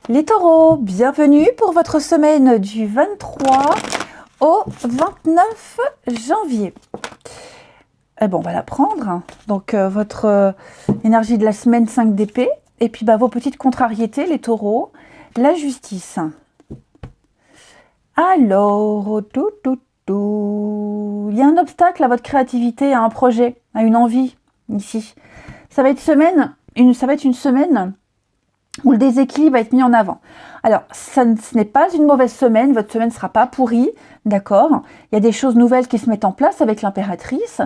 Les taureaux, bienvenue pour votre semaine du 23 au 29 janvier. Bon, on va la prendre. Donc, votre énergie de la semaine 5 d'épée. Et puis, vos petites contrariétés, les taureaux. La justice. Alors, il y a un obstacle à votre créativité, à un projet, à une envie, ici. Ça va être une semaine où le déséquilibre va être mis en avant. Alors, ce n'est pas une mauvaise semaine, votre semaine ne sera pas pourrie, d'accord? Il y a des choses nouvelles qui se mettent en place avec l'impératrice,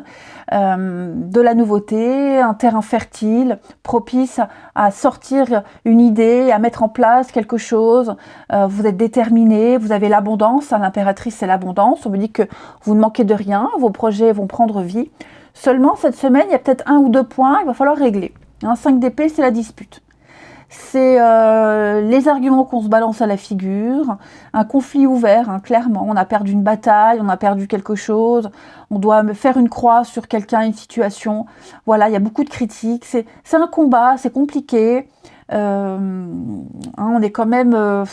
de la nouveauté, un terrain fertile, propice à sortir une idée, à mettre en place quelque chose. Vous êtes déterminé, vous avez l'abondance, l'impératrice c'est l'abondance, on me dit que vous ne manquez de rien, vos projets vont prendre vie. Seulement, cette semaine, il y a peut-être 1 ou 2 points, il va falloir régler. 5 d'épée, c'est la dispute. C'est les arguments qu'on se balance à la figure, un conflit ouvert, clairement. On a perdu une bataille, on a perdu quelque chose, on doit faire une croix sur quelqu'un, une situation. Voilà, il y a beaucoup de critiques. C'est un combat, c'est compliqué. On est quand même...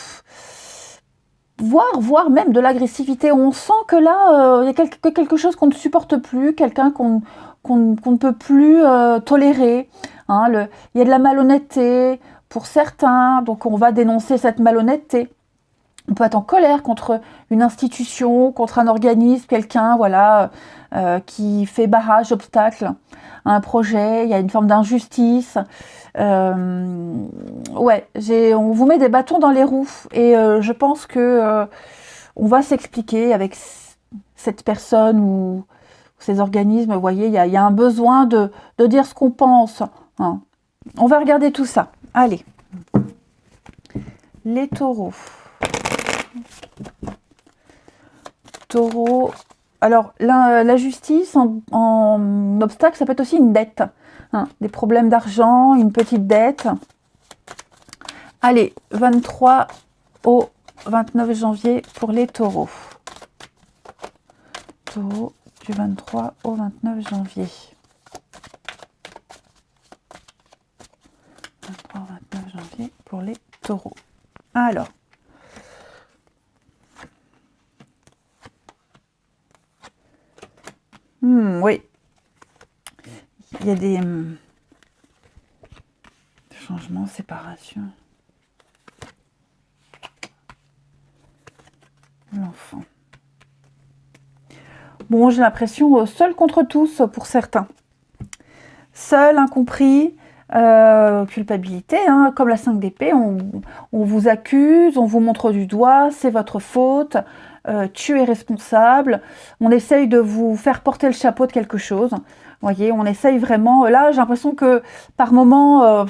voire même de l'agressivité. On sent que là, il y a quelque chose qu'on ne supporte plus, quelqu'un qu'on ne peut plus tolérer. Il y a de la malhonnêteté pour certains, donc on va dénoncer cette malhonnêteté. On peut être en colère contre une institution, contre un organisme, quelqu'un qui fait barrage, obstacle à un projet. Il y a une forme d'injustice. On vous met des bâtons dans les roues et je pense que on va s'expliquer avec cette personne ou ces organismes. Vous voyez, il y a un besoin de dire ce qu'on pense. On va regarder tout ça. Allez, les taureaux. Taureau. Alors, la justice en obstacle, ça peut être aussi une dette. Des problèmes d'argent, une petite dette. Allez, 23 au 29 janvier pour les taureaux. Taureau du 23 au 29 janvier. 23 au 29 janvier pour les taureaux. Alors. Oui. Il y a des changements, séparation. L'enfant. Bon, j'ai l'impression seul contre tous pour certains. Seul, incompris, culpabilité, comme la 5 d'épée, on vous accuse, on vous montre du doigt, c'est votre faute, tu es responsable, on essaye de vous faire porter le chapeau de quelque chose. Vous voyez, on essaye vraiment, là j'ai l'impression que par moment,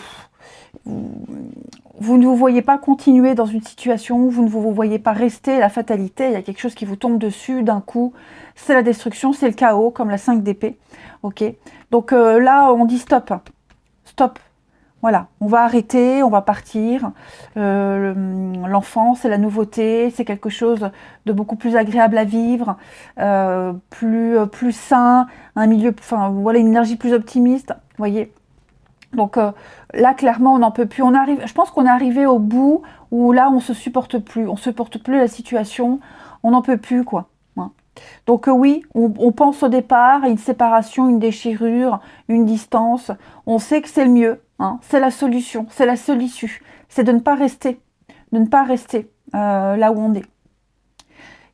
vous ne vous voyez pas continuer dans une situation, vous ne vous voyez pas rester, la fatalité, il y a quelque chose qui vous tombe dessus d'un coup, c'est la destruction, c'est le chaos, comme la 5 d'épée. Ok. Donc là, on dit stop. Stop. Voilà, on va arrêter, on va partir. L'enfant, c'est la nouveauté, c'est quelque chose de beaucoup plus agréable à vivre, plus sain, un milieu, une énergie plus optimiste, vous voyez. Donc là, clairement, on n'en peut plus. Je pense qu'on est arrivé au bout où là, on se supporte plus la situation, on n'en peut plus, quoi. Donc oui, on pense au départ à une séparation, une déchirure, une distance. On sait que c'est le mieux, c'est la solution, c'est la seule issue. C'est de ne pas rester là où on est.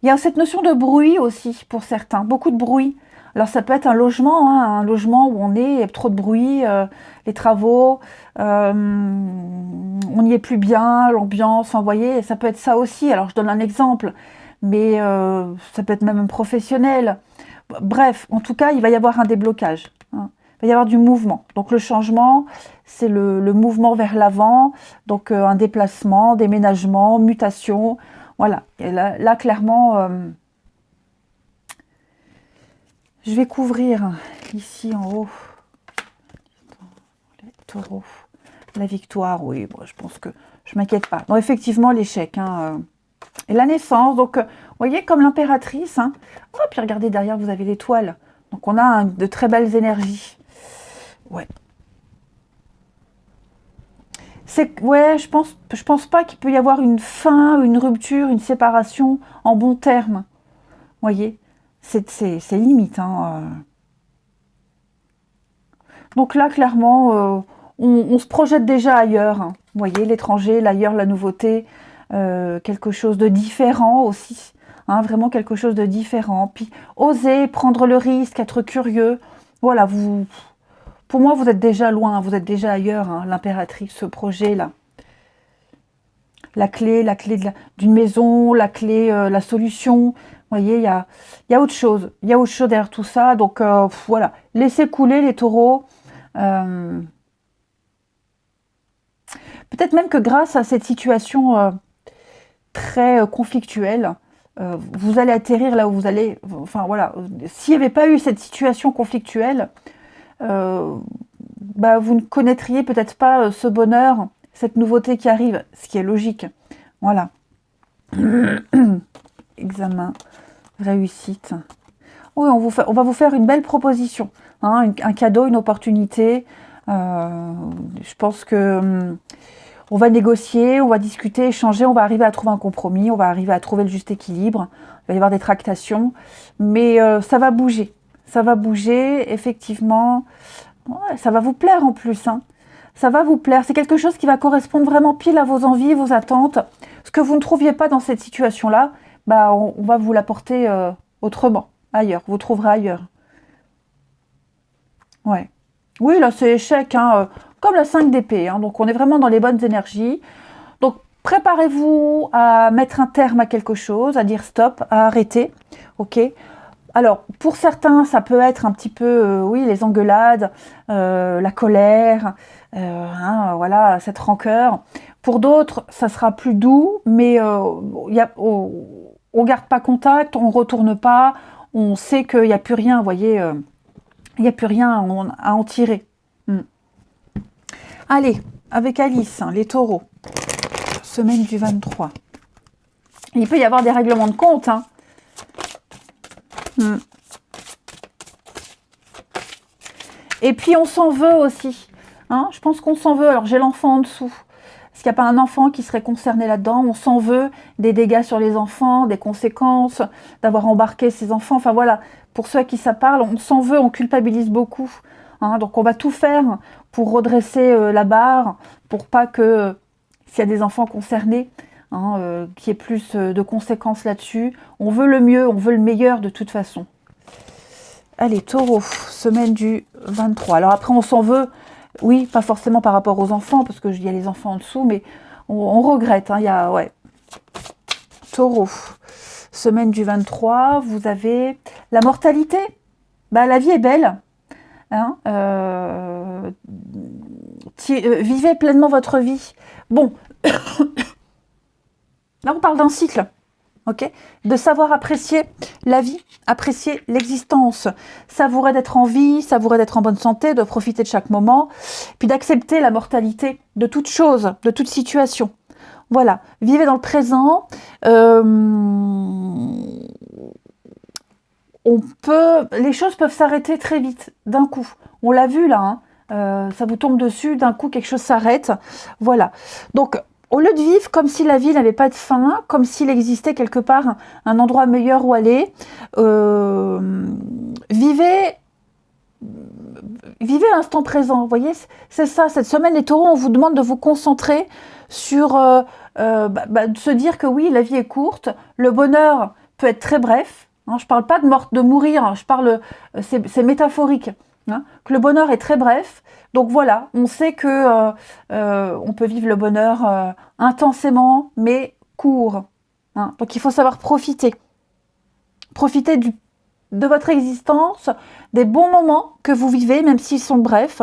Il y a cette notion de bruit aussi pour certains, beaucoup de bruit. Alors ça peut être un logement où on est, trop de bruit, les travaux, on n'y est plus bien, l'ambiance, vous voyez, ça peut être ça aussi. Alors je donne un exemple. Mais ça peut être même professionnel. Bref, en tout cas, il va y avoir un déblocage. Il va y avoir du mouvement. Donc le changement, c'est le mouvement vers l'avant. Donc un déplacement, déménagement, mutation. Voilà. Et là clairement, je vais couvrir ici en haut. Les taureaux. La victoire, oui. Bon, je pense que je ne m'inquiète pas. Non, effectivement, l'échec. Et la naissance, donc, vous voyez, comme l'impératrice, Oh, puis regardez, derrière, vous avez l'étoile. Donc, on a de très belles énergies. Ouais. Ouais, je pense pas qu'il peut y avoir une fin, une rupture, une séparation en bons termes. Vous voyez, c'est limite. Hein. Donc là, clairement, on se projette déjà ailleurs. Hein. Vous voyez, l'étranger, l'ailleurs, la nouveauté, quelque chose de différent aussi. Hein, vraiment quelque chose de différent. Puis oser prendre le risque, être curieux. Voilà, pour moi, vous êtes déjà loin, vous êtes déjà ailleurs. Hein, l'impératrice, ce projet-là. La clé d'une maison, la clé, la solution. Vous voyez, il y a autre chose. Il y a autre chose derrière tout ça. Donc voilà, laissez couler les taureaux. Euh, Peut-être même que grâce à cette situation très conflictuelle, vous allez atterrir là où vous allez. Enfin voilà, s'il n'y avait pas eu cette situation conflictuelle, euh, bah, vous ne connaîtriez peut-être pas ce bonheur, cette nouveauté qui arrive, ce qui est logique. Voilà. Examen, réussite. Oui, on va vous faire une belle proposition, hein, un cadeau, une opportunité. Je pense que on va négocier, on va discuter, échanger, on va arriver à trouver un compromis, on va arriver à trouver le juste équilibre. Il va y avoir des tractations, mais ça va bouger, effectivement. Ouais, ça va vous plaire en plus, hein. Ça va vous plaire. C'est quelque chose qui va correspondre vraiment pile à vos envies, vos attentes. Ce que vous ne trouviez pas dans cette situation-là, bah, on va vous l'apporter autrement, ailleurs. Vous trouverez ailleurs. Ouais. Oui, là, c'est échec, hein, comme la 5 d'épée. Hein, donc, on est vraiment dans les bonnes énergies. Donc, préparez-vous à mettre un terme à quelque chose, à dire stop, à arrêter. Ok. Alors, pour certains, ça peut être un petit peu, oui, les engueulades, la colère, hein, voilà, cette rancœur. Pour d'autres, ça sera plus doux, mais on garde pas contact, on retourne pas, on sait qu'il n'y a plus rien, vous voyez, il n'y a plus rien à en tirer. Hmm. Allez, avec Alice, hein, les taureaux, semaine du 23. Il peut y avoir des règlements de compte, hein. Hmm. Et puis on s'en veut aussi. Hein, je pense qu'on s'en veut. Alors j'ai l'enfant en dessous. Est-ce qu'il n'y a pas un enfant qui serait concerné là-dedans? On s'en veut des dégâts sur les enfants, des conséquences, d'avoir embarqué ses enfants. Enfin voilà, pour ceux à qui ça parle, on s'en veut, on culpabilise beaucoup. Hein, donc on va tout faire pour redresser la barre, pour pas que, s'il y a des enfants concernés, hein, qu'il y ait plus de conséquences là-dessus. On veut le mieux, on veut le meilleur de toute façon. Allez, taureau, semaine du 23. Alors après, on s'en veut, oui, pas forcément par rapport aux enfants, parce qu'il y a les enfants en dessous, mais on regrette. Hein, ouais. Taureau, semaine du 23, vous avez la mortalité. Bah, la vie est belle. Hein, vivez pleinement votre vie. Bon, là, on parle d'un cycle. Okay, de savoir apprécier la vie, apprécier l'existence, savourer d'être en vie, savourer d'être en bonne santé, de profiter de chaque moment, puis d'accepter la mortalité de toute chose, de toute situation. Voilà, vivez dans le présent. Les choses peuvent s'arrêter très vite, d'un coup. On l'a vu là, hein, ça vous tombe dessus, d'un coup quelque chose s'arrête. Voilà, donc au lieu de vivre comme si la vie n'avait pas de fin, comme s'il existait quelque part un endroit meilleur où aller, vivez l'instant présent. Vous voyez, c'est ça. Cette semaine, les taureaux, on vous demande de vous concentrer sur de se dire que oui, la vie est courte, le bonheur peut être très bref. Hein, je ne parle pas de mourir, je parle, c'est métaphorique. Hein, que le bonheur est très bref. Donc voilà, on sait que on peut vivre le bonheur intensément, mais court. Hein. Donc il faut savoir profiter. Profiter de votre existence, des bons moments que vous vivez, même s'ils sont brefs.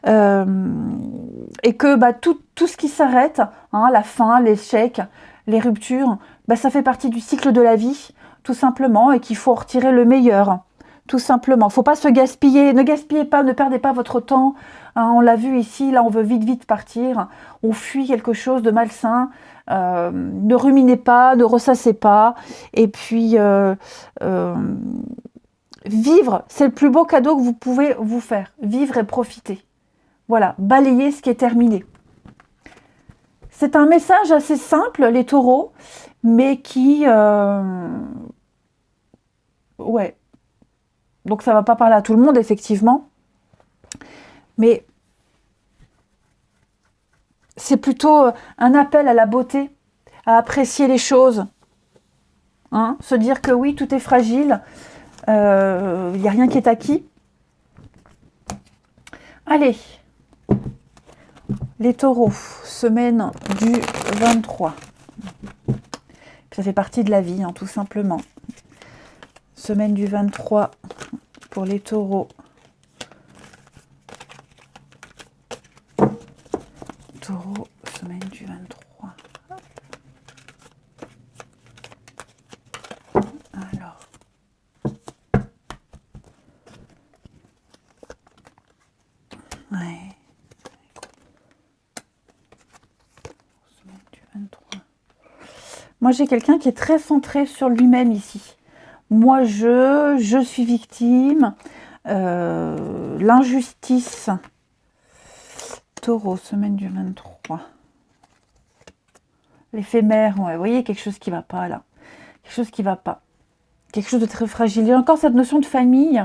Et que tout ce qui s'arrête, hein, la fin, l'échec, les ruptures, ça fait partie du cycle de la vie, tout simplement, et qu'il faut en retirer le meilleur. Tout simplement. Il ne faut pas se gaspiller. Ne gaspillez pas, ne perdez pas votre temps. Hein, on l'a vu ici, là on veut vite partir. On fuit quelque chose de malsain. Ne ruminez pas, ne ressassez pas. Et puis, vivre, c'est le plus beau cadeau que vous pouvez vous faire. Vivre et profiter. Voilà, balayer ce qui est terminé. C'est un message assez simple, les taureaux, mais qui... ouais. Donc ça va pas parler à tout le monde, effectivement. Mais c'est plutôt un appel à la beauté, à apprécier les choses. Hein, se dire que oui, tout est fragile, il n'y a rien qui est acquis. Allez, les taureaux, semaine du 23. Ça fait partie de la vie, hein, tout simplement. Semaine du 23 pour les taureaux. Taureau, semaine du 23. Alors. Ouais. Semaine du 23. Moi, j'ai quelqu'un qui est très centré sur lui-même ici. Moi, je suis victime. L'injustice. Taureau, semaine du 23. L'éphémère, ouais, vous voyez, quelque chose qui ne va pas là. Quelque chose qui ne va pas. Quelque chose de très fragile. Il y a encore cette notion de famille.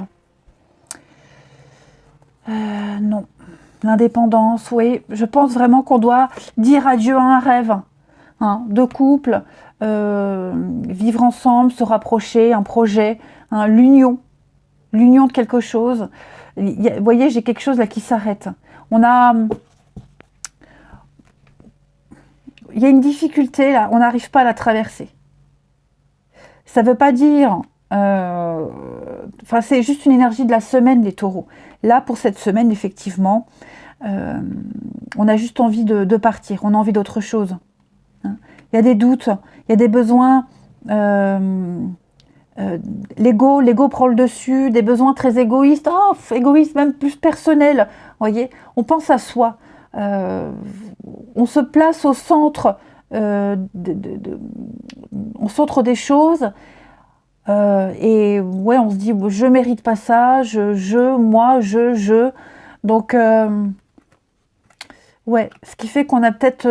Non. L'indépendance, oui. Je pense vraiment qu'on doit dire adieu à un rêve. Hein, de couple, vivre ensemble, se rapprocher, un projet, hein, l'union de quelque chose. Vous voyez, j'ai quelque chose là qui s'arrête. Il y a une difficulté là, on n'arrive pas à la traverser. Ça ne veut pas dire... c'est juste une énergie de la semaine, les taureaux. Là, pour cette semaine, effectivement, on a juste envie de partir, on a envie d'autre chose. Hein. Il y a des doutes, il y a des besoins... l'ego prend le dessus, des besoins très égoïstes, égoïstes même plus personnels, voyez, on pense à soi, on se place au centre, au centre des choses, et ouais, on se dit, je mérite pas ça, moi, donc, ouais, ce qui fait qu'on a peut-être,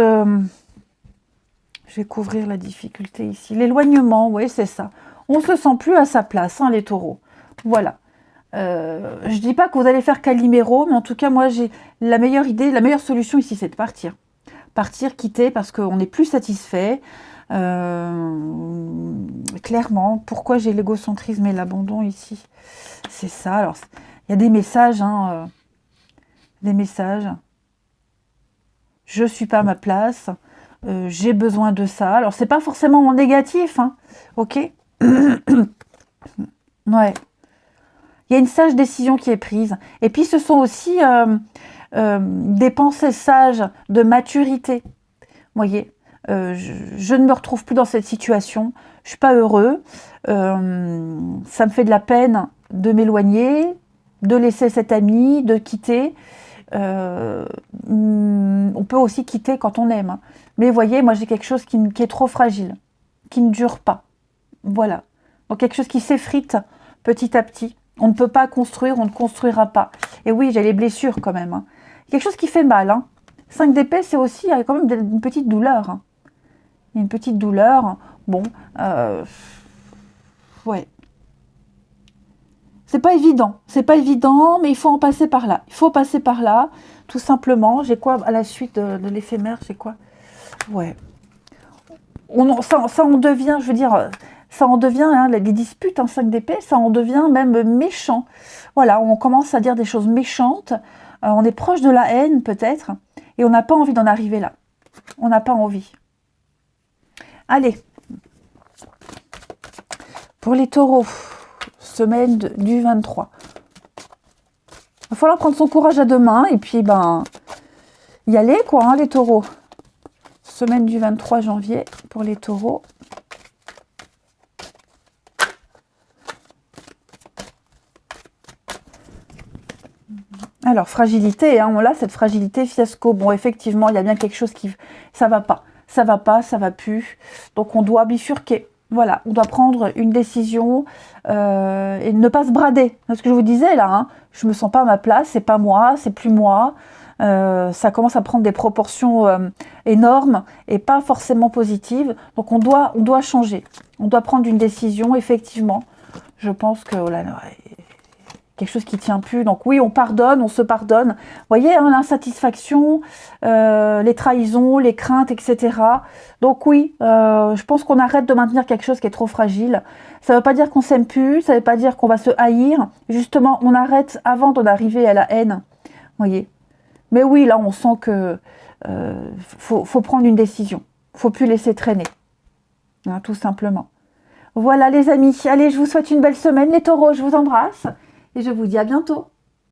je vais couvrir la difficulté ici, l'éloignement, oui, c'est ça. On ne se sent plus à sa place, hein, les taureaux. Voilà. Je ne dis pas que vous allez faire Calimero, mais en tout cas, moi, j'ai la meilleure idée, la meilleure solution ici, c'est de partir. Partir, quitter, parce qu'on n'est plus satisfait. Clairement, pourquoi j'ai l'égocentrisme et l'abandon ici? C'est ça. Alors, il y a des messages, hein, des messages. Je ne suis pas à ma place. J'ai besoin de ça. Alors, c'est pas forcément en négatif, hein, ok? Ouais. Il y a une sage décision qui est prise. Et puis, ce sont aussi des pensées sages de maturité. Vous voyez, je ne me retrouve plus dans cette situation. Je ne suis pas heureux. Ça me fait de la peine de m'éloigner, de laisser cet ami, de quitter. On peut aussi quitter quand on aime. Hein. Mais vous voyez, moi, j'ai quelque chose qui est trop fragile, qui ne dure pas. Voilà. Donc, quelque chose qui s'effrite petit à petit. On ne peut pas construire, on ne construira pas. Et oui, j'ai les blessures quand même. Hein. Quelque chose qui fait mal. Hein. 5 d'épée, c'est aussi quand même une petite douleur. Hein. Une petite douleur. Bon, ouais. C'est pas évident, mais il faut en passer par là. Il faut passer par là, tout simplement. J'ai quoi à la suite de l'éphémère? J'ai quoi? Ouais. Ça en devient, je veux dire, ça en devient, hein, les disputes, hein, 5 d'épée, ça en devient même méchant. Voilà, on commence à dire des choses méchantes, on est proche de la haine peut-être, et on n'a pas envie d'en arriver là. On n'a pas envie. Allez, pour les taureaux, semaine du 23. Il va falloir prendre son courage à deux mains, et puis, y aller, quoi, hein, les taureaux. Semaine du 23 janvier pour les taureaux. Alors, fragilité, hein, on a cette fragilité, fiasco. Bon, effectivement, il y a bien quelque chose qui... Ça va pas, ça va plus. Donc, on doit bifurquer. Voilà, on doit prendre une décision et ne pas se brader. C'est ce que je vous disais là, hein. Je me sens pas à ma place, c'est pas moi, c'est plus moi. ça commence à prendre des proportions énormes et pas forcément positives. Donc on doit changer. On doit prendre une décision, effectivement. Je pense que oh là là, quelque chose qui tient plus. Donc oui, on pardonne, on se pardonne. Vous voyez, hein, l'insatisfaction, les trahisons, les craintes, etc. Donc oui, je pense qu'on arrête de maintenir quelque chose qui est trop fragile. Ça ne veut pas dire qu'on s'aime plus, ça ne veut pas dire qu'on va se haïr. Justement, on arrête avant d'en arriver à la haine. Vous voyez. Mais oui, là, on sent que faut prendre une décision. Faut plus laisser traîner. Hein, tout simplement. Voilà les amis. Allez, je vous souhaite une belle semaine. Les taureaux, je vous embrasse. Et je vous dis à bientôt.